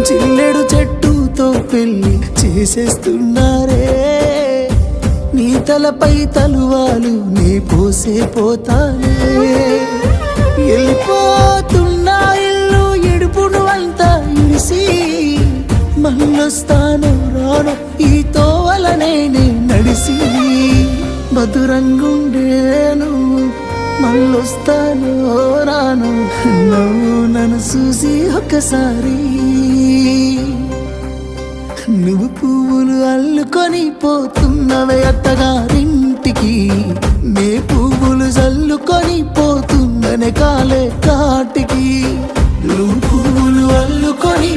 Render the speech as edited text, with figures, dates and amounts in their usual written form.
జిల్లెడు చెట్టుతో పెళ్లి చేసేస్తున్నారే, నీ తలపై తలువాలు నీ పోసే పోతానే. వెళ్ళిపోతున్నా ఇల్లు ఇడుపును అంతా ఇడిసి, మళ్ళొస్తాను రాను ఈ తోవలనే నడిసి. మధురంగుండేను మళ్ళొస్తాను రాను, నువ్వు నన్ను చూసి ఒక్కసారి. నువ్వు పువ్వులు అల్లుకొని పోతున్నవే అత్తగారింటికి, నే పువ్వులు జల్లుకొని పోతున్ననే కాలే కాటికి. నువ్వు పువ్వులు అల్లుకొని